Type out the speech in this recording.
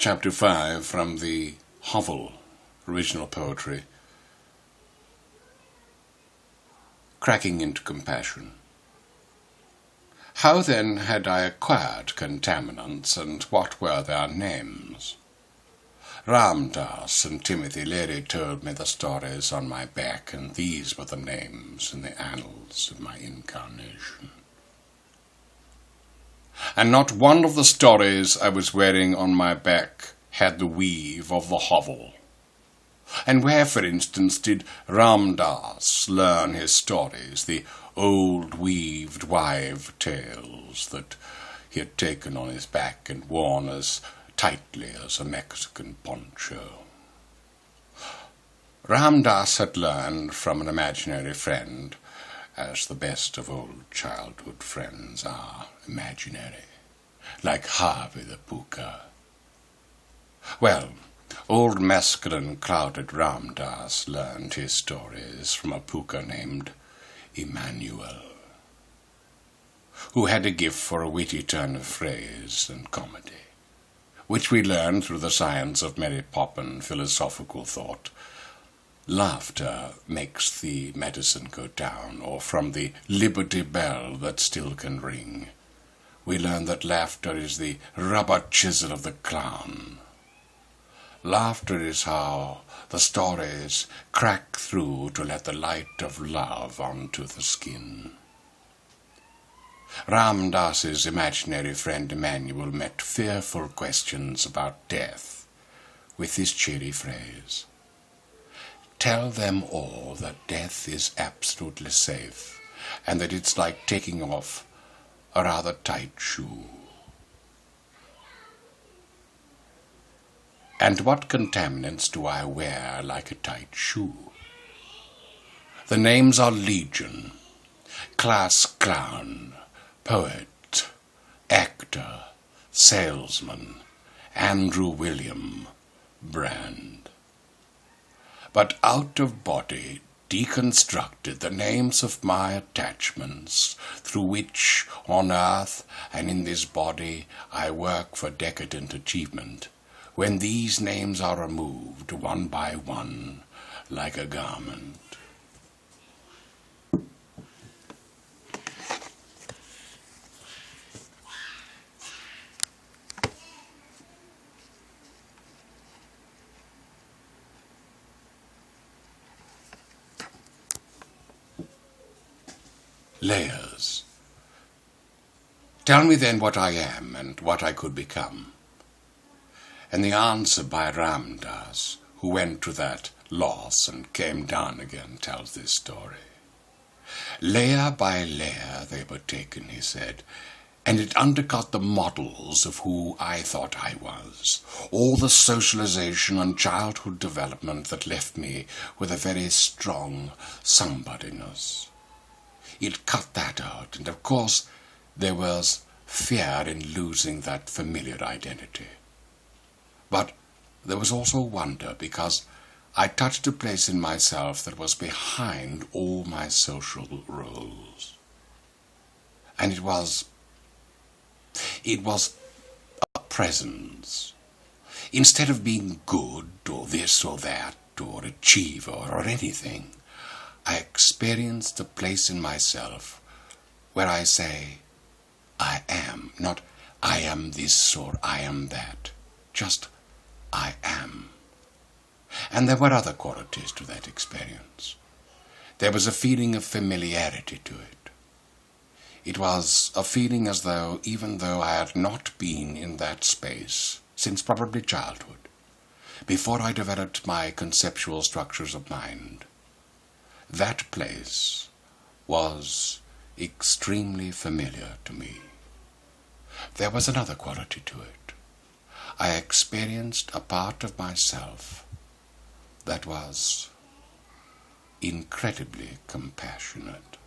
Chapter 5 from the Hovel, original poetry. Cracking into compassion. How then had I acquired contaminants, and what were their names? Ramdas and Timothy Leary told me the stories on my back, and these were the names in the annals of my incarnation. And not one of the stories I was wearing on my back had the weave of the hovel. And where, for instance, did Ramdas learn his stories, the old weaved wive tales that he had taken on his back and worn as tightly as a Mexican poncho? Ramdas had learned from an imaginary friend, as the best of old childhood friends are imaginary, like Harvey the Pooka. Well, old mescaline-clouded Ramdas learned his stories from a Pooka named Emmanuel, who had a gift for a witty turn of phrase and comedy, which we learned through the science of Mary Poppin philosophical thought. Laughter makes the medicine go down, or from the Liberty Bell that still can ring. We learn that laughter is the rubber chisel of the clown. Laughter is how the stories crack through to let the light of love onto the skin. Ramdas's imaginary friend Emmanuel met fearful questions about death with this cheery phrase: "Tell them all that death is absolutely safe, and that it's like taking off a rather tight shoe." And what contaminants do I wear like a tight shoe? The names are legion: class clown, poet, actor, salesman, Andrew William, brand. But out of body, deconstructed, the names of my attachments, through which, on earth and in this body, I work for decadent achievement, when these names are removed one by one, like a garment. Layers. Tell me then what I am and what I could become. And the answer by Ramdas, who went to that loss and came down again, tells this story. Layer by layer they were taken, he said, and it undercut the models of who I thought I was, all the socialization and childhood development that left me with a very strong somebodyness. It cut that out, and of course there was fear in losing that familiar identity. But there was also wonder, because I touched a place in myself that was behind all my social roles. And it was a presence. Instead of being good or this or that or achiever or anything, I experienced a place in myself where I say, I am, not I am this or I am that, just I am. And there were other qualities to that experience. There was a feeling of familiarity to it. It was a feeling as though, even though I had not been in that space since probably childhood, before I developed my conceptual structures of mind, that place was extremely familiar to me. There was another quality to it. I experienced a part of myself that was incredibly compassionate.